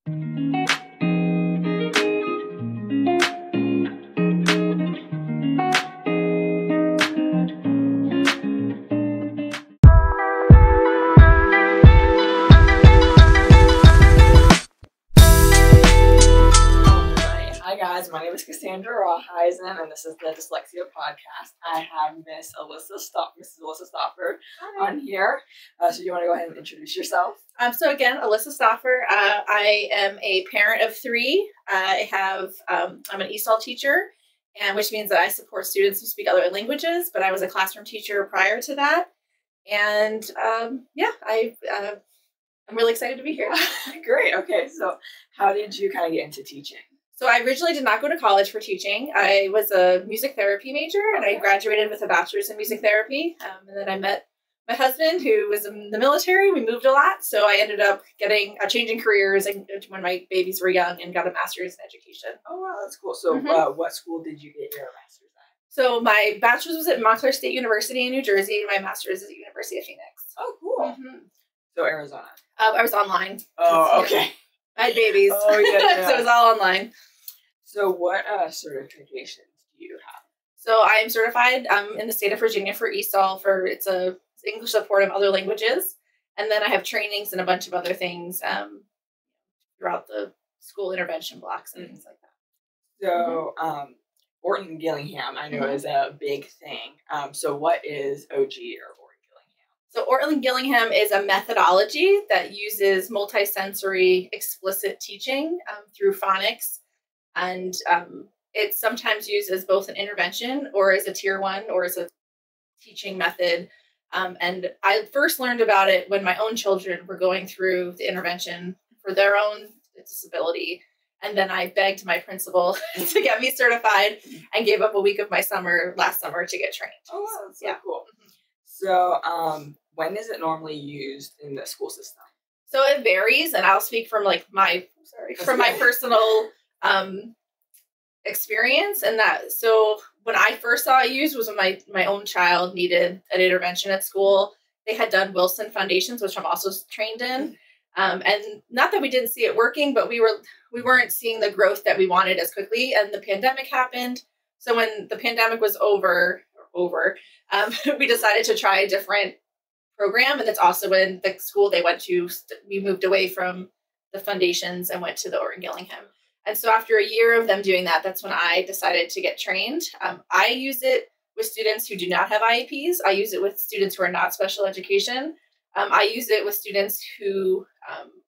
My name is Cassandra Rawheisen, and this is the Dyslexia Podcast. I have Mrs. Alyssa Stoffer on here. So you want to go ahead and introduce yourself? So again, Alyssa Stoffer. I am a parent of 3. I'm an ESOL teacher, and which means that I support students who speak other languages, but I was a classroom teacher prior to that. And I'm really excited to be here. Great. Okay. So how did you kind of get into teaching? So I originally did not go to college for teaching. I was a music therapy major, and I graduated with a bachelor's in music therapy. And then I met my husband, who was in the military. We moved a lot, so I ended up changing careers when my babies were young, and got a master's in education. Oh, wow, that's cool. So what school did you get your master's at? So my bachelor's was at Montclair State University in New Jersey, and my master's is at University of Phoenix. Oh, cool. So Arizona. I was online. Oh, okay. I had babies. Oh, yeah. So it was all online. So what certifications do you have? So I am certified in the state of Virginia for ESOL, it's English support of other languages. And then I have trainings and a bunch of other things throughout the school intervention blocks and things like that. So Orton Gillingham, I know, is a big thing. So what is OG or Orton Gillingham? So Orton Gillingham is a methodology that uses multisensory explicit teaching through phonics. And it's sometimes used as both an intervention or as a tier 1 or as a teaching method. And I first learned about it when my own children were going through the intervention for their own disability. And then I begged my principal to get me certified and gave up a week of my last summer to get trained. Oh, wow, that's so cool. So when is it normally used in the school system? So it varies, and I'll speak from my personal experience. And that, so when I first saw it used was when my own child needed an intervention at school. They had done Wilson Foundations, which I'm also trained in. And not that we didn't see it working, but we weren't seeing the growth that we wanted as quickly. And the pandemic happened. So when the pandemic was over, we decided to try a different program. And that's also when the school they went to, we moved away from the foundations and went to the Orton Gillingham. And so after a year of them doing that, that's when I decided to get trained. I use it with students who do not have IEPs. I use it with students who are not special education. I use it with students who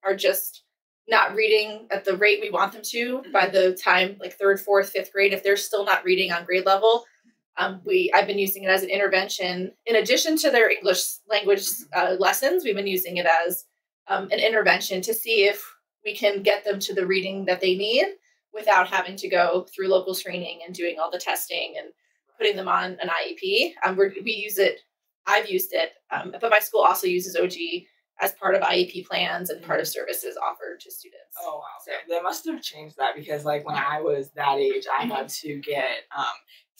are just not reading at the rate we want them to by the time, 3rd, 4th, 5th grade. If they're still not reading on grade level, I've been using it as an intervention. In addition to their English language lessons, we've been using it as an intervention to see if we can get them to the reading that they need without having to go through local screening and doing all the testing and putting them on an IEP. We use it. I've used it, but my school also uses OG as part of IEP plans and part of services offered to students. Oh, wow. So they must have changed that because when I was that age, I had to get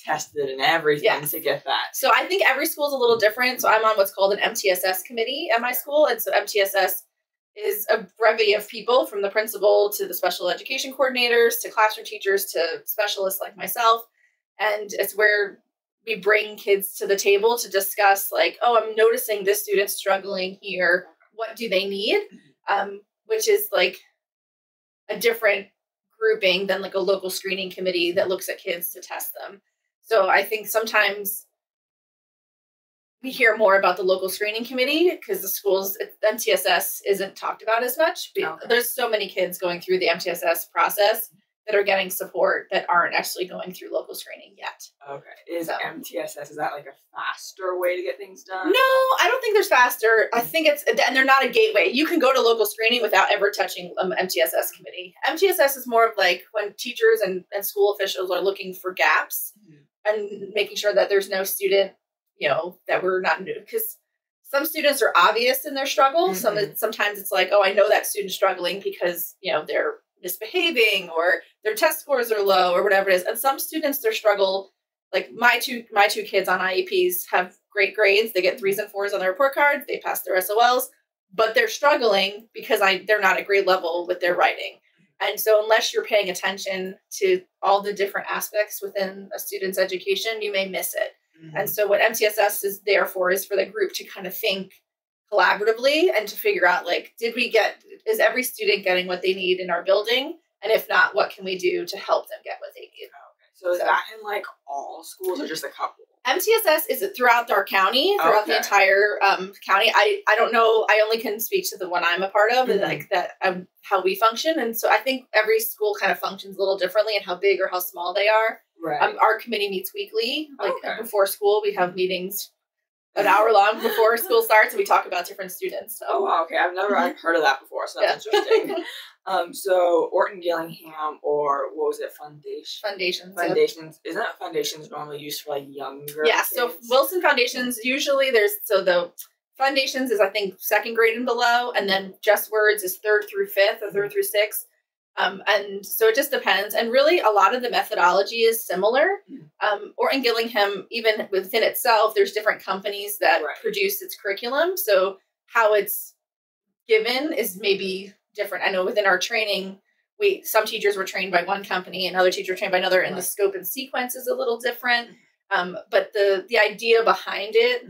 tested and everything to get that. So I think every school is a little different. So I'm on what's called an MTSS committee at my school. And so MTSS is a bevy of people, from the principal to the special education coordinators to classroom teachers to specialists like myself. And it's where we bring kids to the table to discuss I'm noticing this student's struggling here. What do they need? Which is a different grouping than a local screening committee that looks at kids to test them. So I think sometimes we hear more about the local screening committee because the schools, MTSS isn't talked about as much. Okay. There's so many kids going through the MTSS process that are getting support that aren't actually going through local screening yet. Okay. MTSS, is that a faster way to get things done? No, I don't think there's faster. I think and they're not a gateway. You can go to local screening without ever touching MTSS committee. MTSS is more of when teachers and school officials are looking for gaps and making sure that there's no student that we're not new, because some students are obvious in their struggle. Sometimes it's I know that student's struggling because, they're misbehaving or their test scores are low or whatever it is. And some students, their struggle, my two kids on IEPs have great grades. They get 3s and 4s on their report cards. They pass their SOLs, but they're struggling because they're not at grade level with their writing. And so unless you're paying attention to all the different aspects within a student's education, you may miss it. And so what MTSS is there for is for the group to kind of think collaboratively and to figure out, like, is every student getting what they need in our building? And if not, what can we do to help them get what they need? Okay. So is that in like all schools or just a couple? MTSS is throughout our county, throughout the entire county. I don't know. I only can speak to the one I'm a part of, and like that how we function. And so I think every school kind of functions a little differently, and how big or how small they are. Right. Our committee meets weekly. Like before school, we have meetings an hour long before school starts, and we talk about different students. So. Oh, wow, okay. I've heard of that before, so that's interesting. So Orton Gillingham, or what was it, Foundations? Foundations. Isn't that Foundations normally used for like younger kids? So Wilson Foundations, usually the Foundations is, I think, 2nd grade and below, and then Just Words is 3rd through 5th or 3rd through 6th. And so it just depends. And really, a lot of the methodology is similar. Orton Gillingham, even within itself, there's different companies that produce its curriculum. So how it's given is maybe different. I know within our training, some teachers were trained by one company and other teachers were trained by another, and the scope and sequence is a little different. But the idea behind it,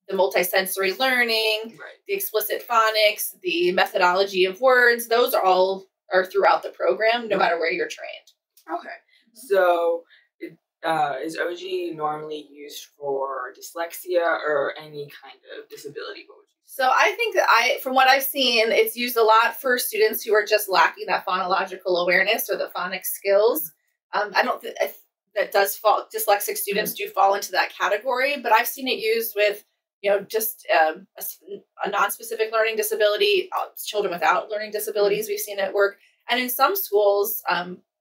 the multisensory learning, the explicit phonics, the methodology of words, those are throughout the program, no matter where you're trained. Okay. So is OG normally used for dyslexia or any kind of disability? So I think from what I've seen, it's used a lot for students who are just lacking that phonological awareness or the phonics skills. I don't think that does fall. Dyslexic students do fall into that category, but I've seen it used with, just a non-specific learning disability, children without learning disabilities. We've seen it work. And in some schools,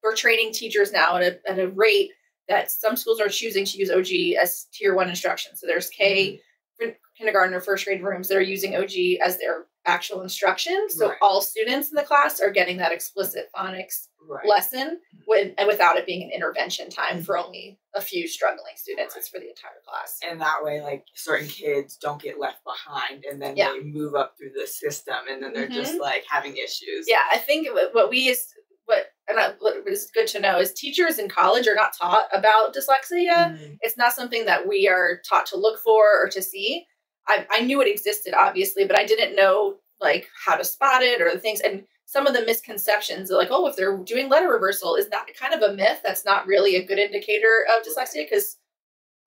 we're training teachers now at a rate that some schools are choosing to use OG as tier 1 instruction. So there's kindergarten or 1st grade rooms that are using OG as their actual instruction. So all students in the class are getting that explicit phonics lesson without it being an intervention time for only a few struggling students. It's for the entire class. And that way, like, certain kids don't get left behind, and then they move up through the system, and then they're just like having issues. Yeah, I think what is good to know is teachers in college are not taught about dyslexia. It's not something that we are taught to look for or to see. I knew it existed, obviously, but I didn't know like how to spot it or the things. And some of the misconceptions, like, if they're doing letter reversal, is that kind of a myth? That's not really a good indicator of dyslexia, because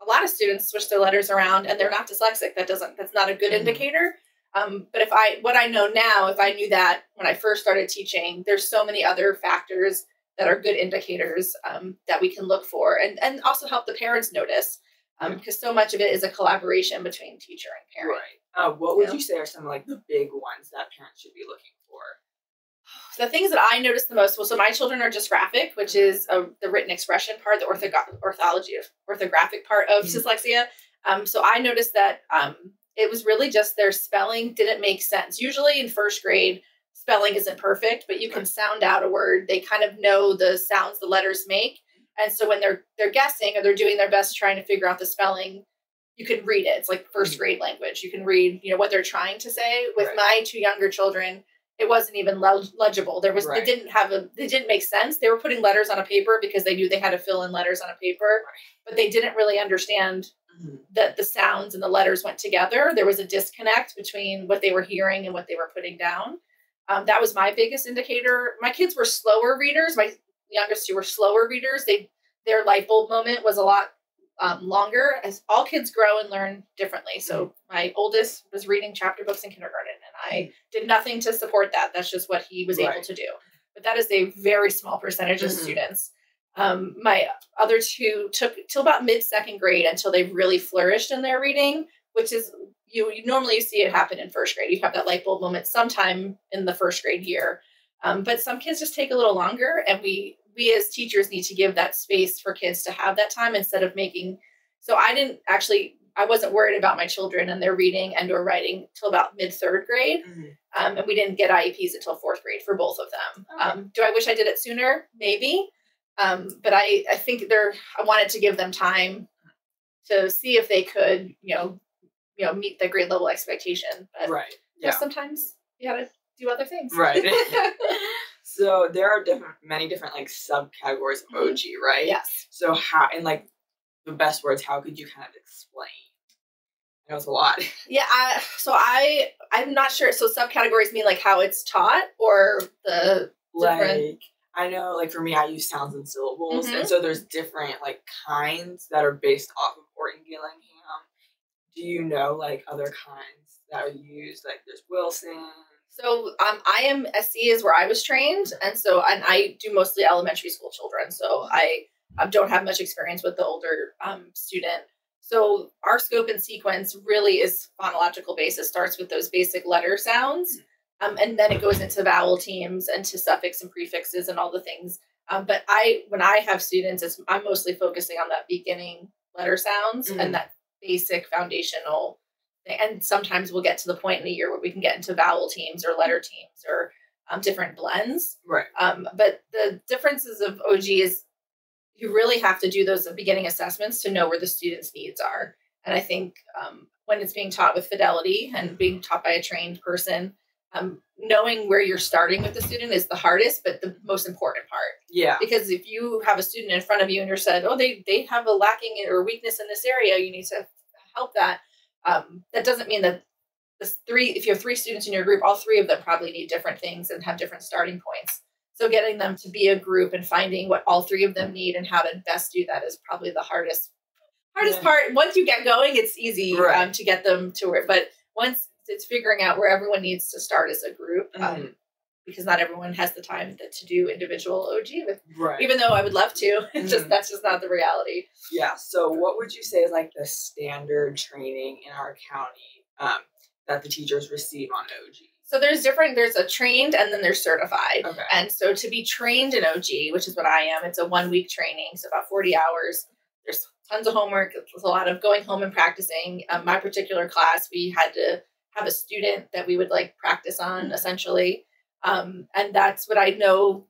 a lot of students switch their letters around and they're not dyslexic. That's not a good indicator. But what I know now, if I knew that when I first started teaching, there's so many other factors that are good indicators that we can look for, and also help the parents notice, because so much of it is a collaboration between teacher and parent. What would you say are some of like the big ones that parents should be looking for? The things that I noticed the most, so my children are dysgraphic, which is the written expression part, the orthographic part of dyslexia. So I noticed that it was really just their spelling didn't make sense. Usually in 1st grade, spelling isn't perfect, but you can sound out a word. They kind of know the sounds the letters make. And so when they're guessing or they're doing their best trying to figure out the spelling, you can read it. It's like 1st grade language. You can read, what they're trying to say. With my 2 younger children, it wasn't even legible. They didn't make sense. They were putting letters on a paper because they knew they had to fill in letters on a paper, but they didn't really understand that the sounds and the letters went together. There was a disconnect between what they were hearing and what they were putting down. That was my biggest indicator. My kids were slower readers. My youngest 2 were slower readers. Their light bulb moment was a lot longer, as all kids grow and learn differently. So my oldest was reading chapter books in kindergarten, and I did nothing to support that. That's just what he was able to do. But that is a very small percentage of students. My other 2 took till about mid-2nd grade until they really flourished in their reading, which is you normally see it happen in 1st grade. You have that light bulb moment sometime in the 1st grade year. But some kids just take a little longer, and we as teachers need to give that space for kids to have that time instead of so I wasn't worried about my children and their reading and or writing till about mid-3rd grade. And we didn't get IEPs until 4th grade for both of them. Do I wish I did it sooner? Maybe. But I think I wanted to give them time to see if they could, meet the grade level expectation. But sometimes you gotta do other things. So there are many different like subcategories of OG, right? Yes. So how, in like the best words, how could you kind of explain? I know it's a lot. Yeah. I'm not sure. So subcategories mean like how it's taught or the different. Like, I know, like for me, I use sounds and syllables, and so there's different like kinds that are based off of Orton Gillingham. Do you know like other kinds that are used? Like there's Wilson. So IMSC is where I was trained, and I do mostly elementary school children. So I don't have much experience with the older student. So our scope and sequence really is phonological basis. Starts with those basic letter sounds, and then it goes into vowel teams and to suffix and prefixes and all the things. But when I have students, I'm mostly focusing on that beginning letter sounds and that basic foundational thing. And sometimes we'll get to the point in a year where we can get into vowel teams or letter teams or different blends. Right. But the differences of OG is you really have to do those beginning assessments to know where the student's needs are. And I think when it's being taught with fidelity and being taught by a trained person, knowing where you're starting with the student is the hardest, but the most important part. Yeah. Because if you have a student in front of you and you're said, oh, they have a lacking or weakness in this area, you need to help that. That doesn't mean that if you have 3 students in your group, all 3 of them probably need different things and have different starting points. So getting them to be a group and finding what all 3 of them need and how to best do that is probably the hardest part. Once you get going, it's easy to get them to where, but once it's figuring out where everyone needs to start as a group, because not everyone has the time to do individual OG with, even though I would love to. That's just not the reality. Yeah. So what would you say is like the standard training in our county that the teachers receive on OG? So there's a trained and then there's certified. Okay. And so to be trained in OG, which is what I am, it's a 1-week training. So about 40 hours. There's tons of homework. There's a lot of going home and practicing. My particular class, we had to have a student that we would like practice on essentially. And that's what I know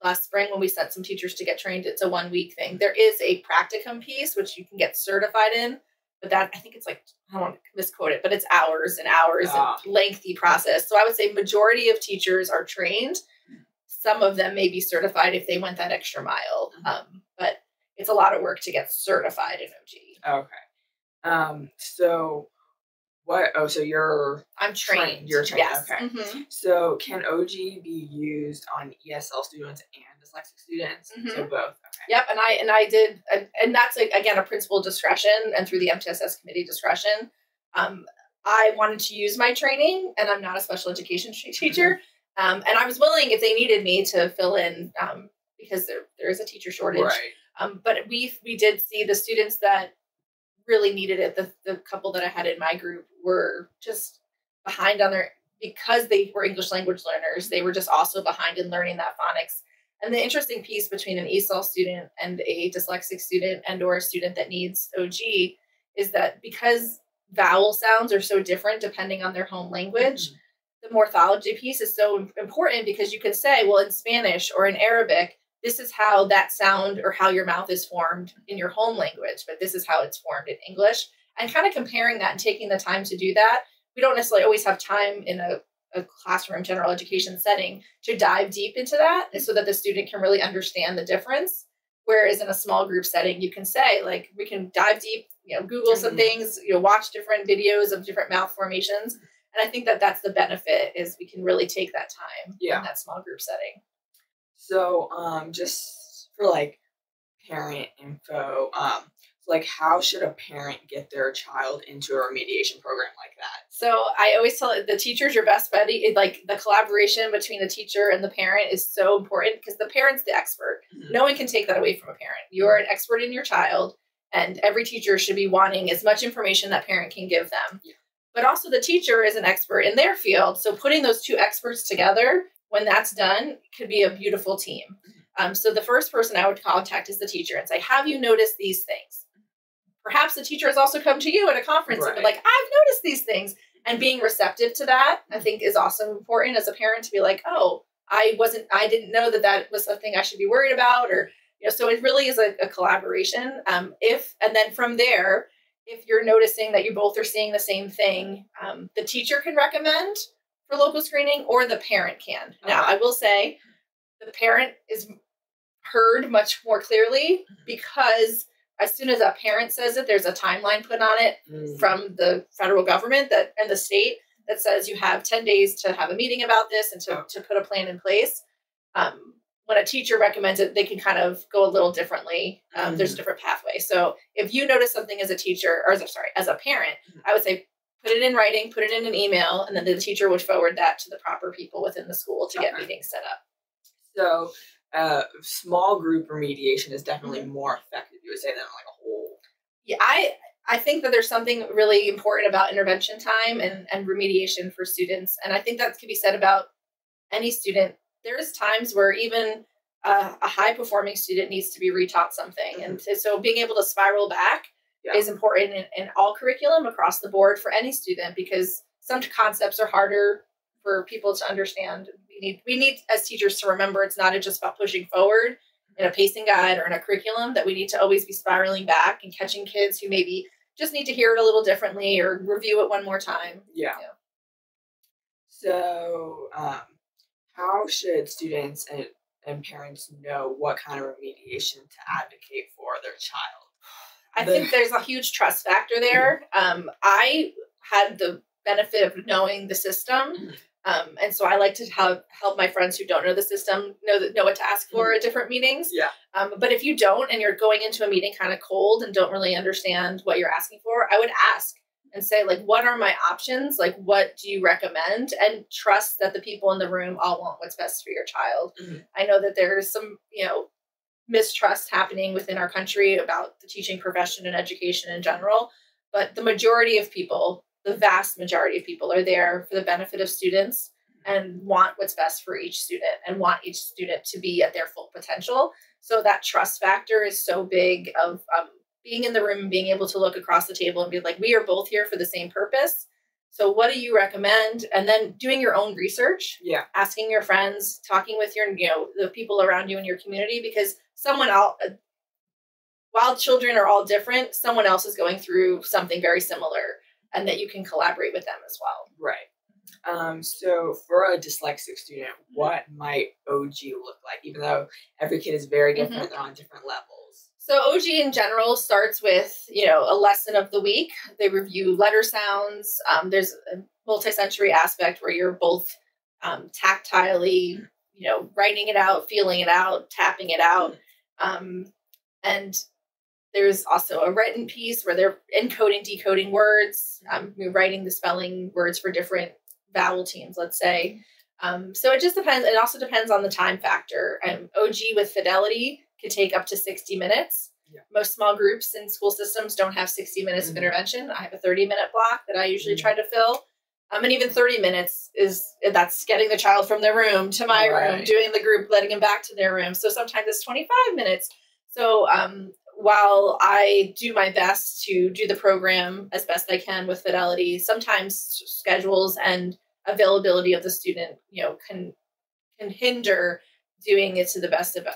last spring when we sent some teachers to get trained. It's a 1-week thing. There is a practicum piece, which you can get certified in, but that I think it's like, I don't want to misquote it, but it's hours and hours and lengthy process. So I would say majority of teachers are trained. Some of them may be certified if they went that extra mile. But it's a lot of work to get certified in OG. Okay. So what? Oh, so I'm trained. You're trained. Yes. Okay. So can OG be used on ESL students and dyslexic students? So both. Okay. Yep. And I did, and that's again a principal discretion and through the MTSS committee discretion. I wanted to use my training, and I'm not a special education teacher. And I was willing if they needed me to fill in because there is a teacher shortage. Right. But we did see the students that really needed it. The couple that I had in my group were just behind on because they were English language learners, they were just also behind in learning that phonics. And the interesting piece between an ESOL student and a dyslexic student and or a student that needs OG is that because vowel sounds are so different depending on their home language, the morphology piece is so important because you can say, well, in Spanish or in Arabic, this is how that sound or how your mouth is formed in your home language, but this is how it's formed in English. And kind of comparing that and taking the time to do that. We don't necessarily always have time in a classroom general education setting to dive deep into that so that the student can really understand the difference. Whereas in a small group setting, you can say, like, we can dive deep, Google some things, watch different videos of different mouth formations. And I think that that's the benefit is we can really take that time in that small group setting. So, just for like parent info, like how should a parent get their child into a remediation program like that? So I always tell the teacher's your best buddy. Like the collaboration between the teacher and the parent is so important because the parent's the expert. No one can take that away from a parent. You're an expert in your child, and every teacher should be wanting as much information that parent can give them. But also the teacher is an expert in their field. So putting those 2 experts together, when that's done, could be a beautiful team. So the first person I would contact is the teacher and say, have you noticed these things? Perhaps the teacher has also come to you at a conference and be like, I've noticed these things. And being receptive to that, I think, is also important as a parent to be like, oh, I didn't know that was something I should be worried about. Or, so it really is a collaboration. And then from there, if you're noticing that you both are seeing the same thing, the teacher can recommend for local screening or the parent can. Now, I will say the parent is heard much more clearly, because as soon as a parent says it, there's a timeline put on it from the federal government and the state that says you have 10 days to have a meeting about this and to put a plan in place. When a teacher recommends it, they can kind of go a little differently. There's a different pathway. So if you notice something as a teacher, or as a parent, I would say put it in writing, put it in an email, and then the teacher would forward that to the proper people within the school to get meetings set up. So small group remediation is definitely more effective, you would say, than like a whole. Yeah, I think that there's something really important about intervention time and remediation for students. And I think that can be said about any student. There's times where even a high-performing student needs to be retaught something. And so being able to spiral back is important in all curriculum across the board for any student, because some concepts are harder for people to understand. We need as teachers to remember it's not just about pushing forward in a pacing guide or in a curriculum, that we need to always be spiraling back and catching kids who maybe just need to hear it a little differently or review it one more time. Yeah. So how should students and parents know what kind of remediation to advocate for their child? I think there's a huge trust factor there. I had the benefit of knowing the system. And so I like to help my friends who don't know the system know what to ask for at different meetings. Yeah. But if you don't, and you're going into a meeting kind of cold and don't really understand what you're asking for, I would ask and say, like, what are my options? Like, what do you recommend? And trust that the people in the room all want what's best for your child. I know that there's some, mistrust happening within our country about the teaching profession and education in general. But the majority of people, the vast majority of people, are there for the benefit of students and want what's best for each student and want each student to be at their full potential. So that trust factor is so big of being in the room and being able to look across the table and be like, we are both here for the same purpose. So what do you recommend? And then doing your own research, asking your friends, talking with your, the people around you in your community, because someone else, while children are all different, someone else is going through something very similar, and that you can collaborate with them as well. Right. So for a dyslexic student, what might OG look like? Even though every kid is very different, they're on different levels. So OG in general starts with, a lesson of the week. They review letter sounds. There's a multisensory aspect where you're both tactilely, writing it out, feeling it out, tapping it out. And there's also a written piece where they're encoding, decoding words. You're writing the spelling words for different vowel teams, let's say. So it just depends. It also depends on the time factor. OG with fidelity could take up to 60 minutes. Most small groups in school systems don't have 60 minutes of intervention. I have a 30-minute block that I usually try to fill. And even 30 minutes that's getting the child from their room to my room, doing the group, letting them back to their room. So sometimes it's 25 minutes. So while I do my best to do the program as best I can with fidelity, sometimes schedules and availability of the student, can hinder doing it to the best of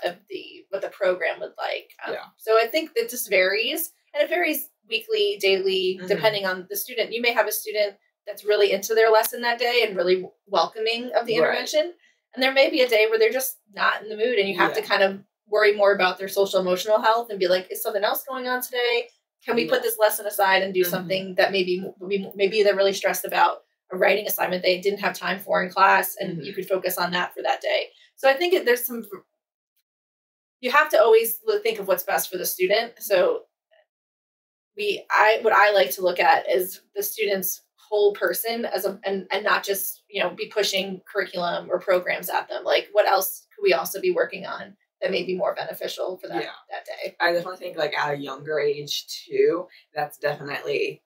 what the program would like. So I think that just varies, and it varies weekly, daily, depending on the student. You may have a student that's really into their lesson that day and really welcoming of the intervention. And there may be a day where they're just not in the mood, and you have to kind of worry more about their social emotional health and be like, is something else going on today? Can we put this lesson aside and do something that maybe they're really stressed about, a writing assignment they didn't have time for in class, and you could focus on that for that day. So I think you have to always think of what's best for the student. So what I like to look at is the student's whole person and not just, be pushing curriculum or programs at them. Like, what else could we also be working on that may be more beneficial for that day? I definitely think at a younger age too, that's definitely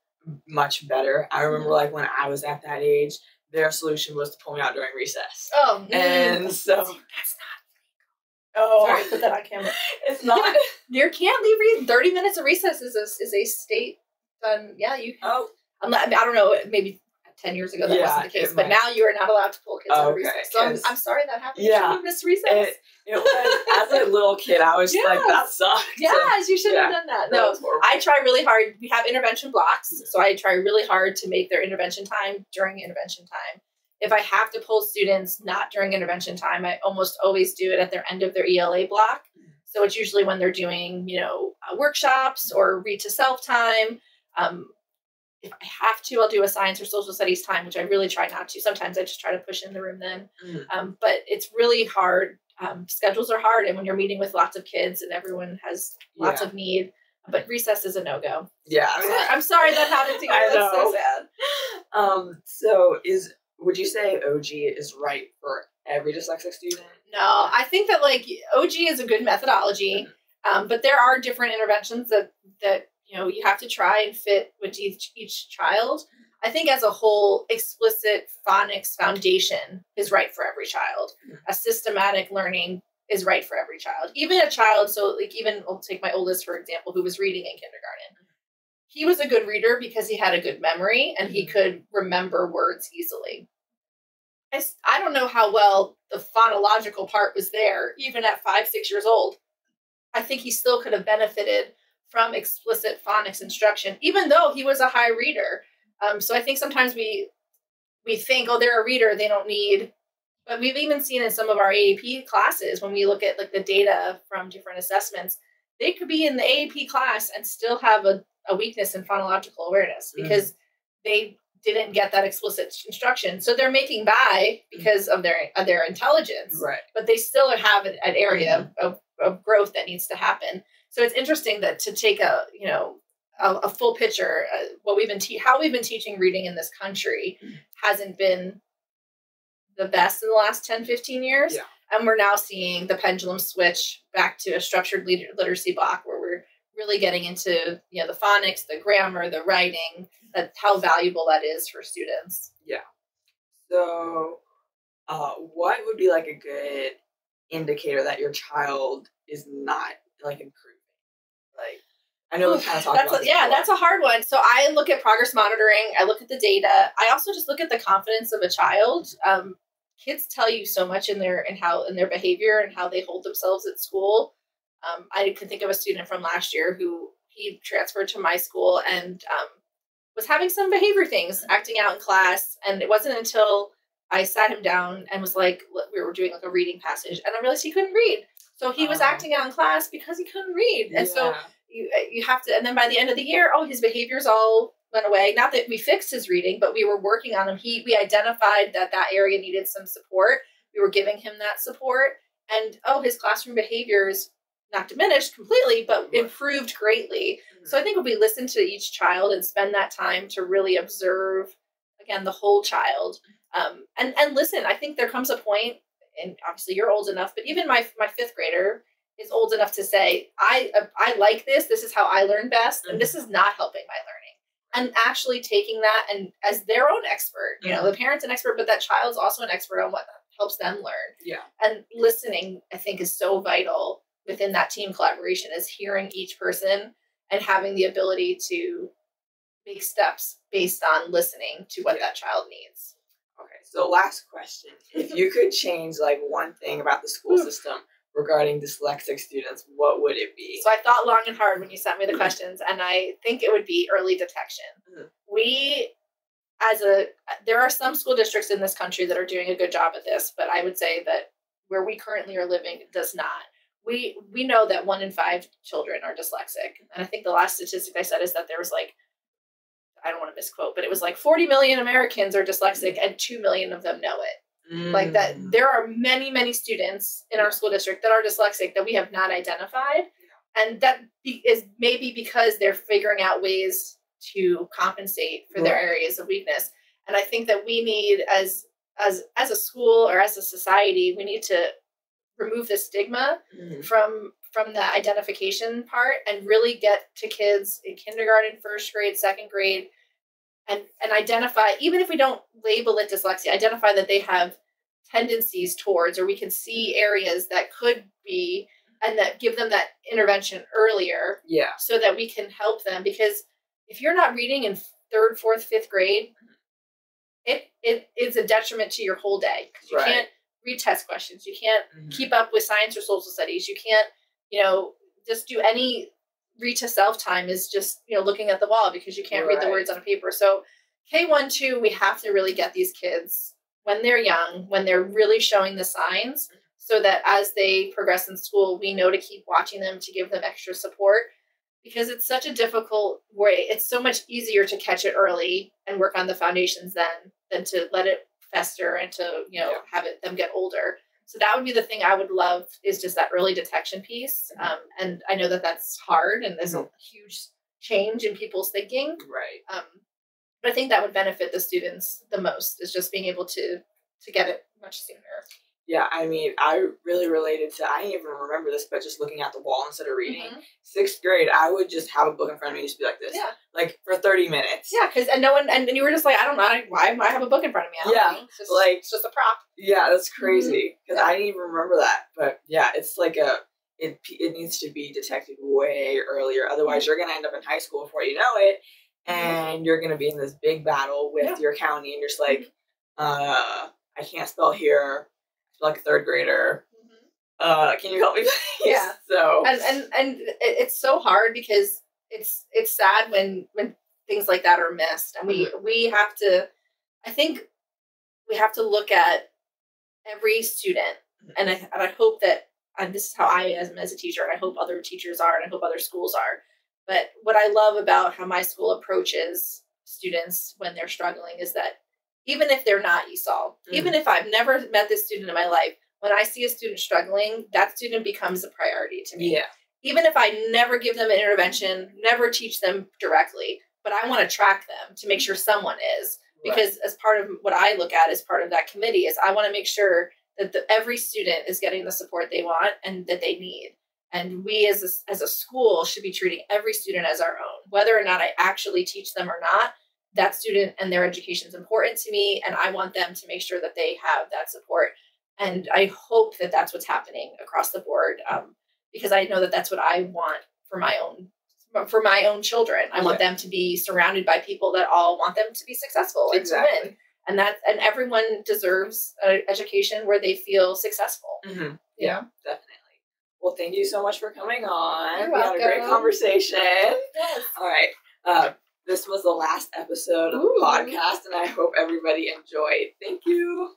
much better. I remember when I was at that age, their solution was to pull me out during recess. Oh, and so that's not. Oh, sorry, put that on camera. It's not. You can't leave 30 minutes of recess is a state done. Yeah, you. Oh, I don't know. Maybe 10 years ago that wasn't the case, but now you are not allowed to pull kids out of recess. So I'm sorry that happened. Yeah, you missed recess. It was, as a little kid, I was like, that sucks. Yes, you should have done that. No, I try really hard. We have intervention blocks, so I try really hard to make their intervention time during intervention time. If I have to pull students not during intervention time, I almost always do it at their end of their ELA block. So it's usually when they're doing, workshops or read to self time. If I have to, I'll do a science or social studies time, which I really try not to. Sometimes I just try to push in the room then. But it's really hard. Schedules are hard. And when you're meeting with lots of kids and everyone has lots of need, but recess is a no-go. Yeah. I'm sorry that happened to you. That's so sad. Would you say OG is right for every dyslexic student? No, I think that OG is a good methodology, but there are different interventions that you have to try and fit with each child. I think as a whole, explicit phonics foundation is right for every child. A systematic learning is right for every child. Even a child, I'll take my oldest, for example, who was reading in kindergarten. He was a good reader because he had a good memory and he could remember words easily. I don't know how well the phonological part was there, even at 5, 6 years old. I think he still could have benefited from explicit phonics instruction, even though he was a high reader. So I think sometimes we think, they're a reader, they don't need, but we've even seen in some of our AAP classes, when we look at the data from different assessments, they could be in the AAP class and still have a weakness in phonological awareness because they didn't get that explicit instruction. So they're making by because of their intelligence, right? But they still have an area of growth that needs to happen. So it's interesting that to take a full picture, how we've been teaching reading in this country hasn't been the best in the last 10, 15 years. Yeah. And we're now seeing the pendulum switch back to a structured literacy block where we're really getting into, the phonics, the grammar, the writing, how valuable that is for students. Yeah. So what would be a good indicator that your child is not improving? I know we kind of talked about this before. That's a hard one. So I look at progress monitoring. I look at the data. I also just look at the confidence of a child. Kids tell you so much in their behavior and how they hold themselves at school. I can think of a student from last year who he transferred to my school and was having some behavior things, acting out in class. And it wasn't until I sat him down and was we were doing a reading passage, and I realized he couldn't read. So he was acting out in class because he couldn't read. And so you have to, and then by the end of the year, his behaviors all went away. Not that we fixed his reading, but we were working on him. We identified that area needed some support. We were giving him that support, and his classroom behaviors not diminished completely, but improved greatly. So I think if we listen to each child and spend that time to really observe, again, the whole child, and listen, I think there comes a point, and obviously you're old enough, but even my 5th grader is old enough to say, I like this. This is how I learn best. And this is not helping my learning. And actually taking that and as their own expert, the parent's an expert, but that child's also an expert on what helps them learn. Yeah. And listening, I think, is so vital within that team collaboration, is hearing each person and having the ability to make steps based on listening to what that child needs. Okay. So last question. If you could change one thing about the school system regarding dyslexic students, what would it be? So I thought long and hard when you sent me the questions, and I think it would be early detection. There are some school districts in this country that are doing a good job at this, but I would say that where we currently are living does not. We know that 1 in 5 children are dyslexic. And I think the last statistic I said is that there was I don't want to misquote, but it was 40 million Americans are dyslexic and 2 million of them know it. That there are many, many students in our school district that are dyslexic that we have not identified. And that is maybe because they're figuring out ways to compensate for their areas of weakness. And I think that we need, as a school or as a society, we need to remove the stigma from the identification part and really get to kids in kindergarten, 1st grade, 2nd grade, and identify, even if we don't label it dyslexia, identify that they have tendencies towards, or we can see areas that could be, and that give them that intervention earlier. Yeah. So that we can help them. Because if you're not reading in 3rd, 4th, 5th grade, it is a detriment to your whole day. Because you can't read test questions. You can't keep up with science or social studies. You can't, just do any read to self time is just, looking at the wall because you can't read the words on a paper. So K1, 2, we have to really get these kids when they're young, when they're really showing the signs, so that as they progress in school, we know to keep watching them, to give them extra support, because it's such a difficult way. It's so much easier to catch it early and work on the foundations than to let it fester and to, have them get older. So that would be the thing I would love, is just that early detection piece. And I know that that's hard, and there's a huge change in people's thinking. Right. But I think that would benefit the students the most, is just being able to get it much sooner. Yeah, I mean, I really related to, I didn't even remember this, but just looking at the wall instead of reading. 6th grade, I would just have a book in front of me and just be like this. Yeah. Like, for 30 minutes. Yeah, because, and no one, and you were just like, I don't know, why I have a book in front of me? I don't know. It's just a prop. Yeah, that's crazy. Because I didn't even remember that. But yeah, it's like it needs to be detected way earlier. Otherwise, you're going to end up in high school before you know it. And you're going to be in this big battle with your county. And you're just like, I can't spell here. Like a 3rd grader. Can you help me, please? Yeah. So and it's so hard, because it's sad when things like that are missed, and we have to. I think we have to look at every student, and I hope that, and this is how I am as a teacher, and I hope other teachers are, and I hope other schools are. But what I love about how my school approaches students when they're struggling is that, even if they're not ESOL, even if I've never met this student in my life, when I see a student struggling, that student becomes a priority to me. Yeah. Even if I never give them an intervention, never teach them directly, but I want to track them to make sure someone is. Because as part of what I look at as part of that committee is, I want to make sure that every student is getting the support they want and that they need. And we as a school should be treating every student as our own, whether or not I actually teach them or not. That student and their education is important to me, and I want them to make sure that they have that support. And I hope that that's what's happening across the board, because I know that that's what I want for my own children. I want them to be surrounded by people that all want them to be successful and to win. And everyone deserves an education where they feel successful. Yeah, definitely. Well, thank you so much for coming on. You're we welcome. had a great conversation. Yes. All right. This was the last episode of the podcast, and I hope everybody enjoyed. Thank you.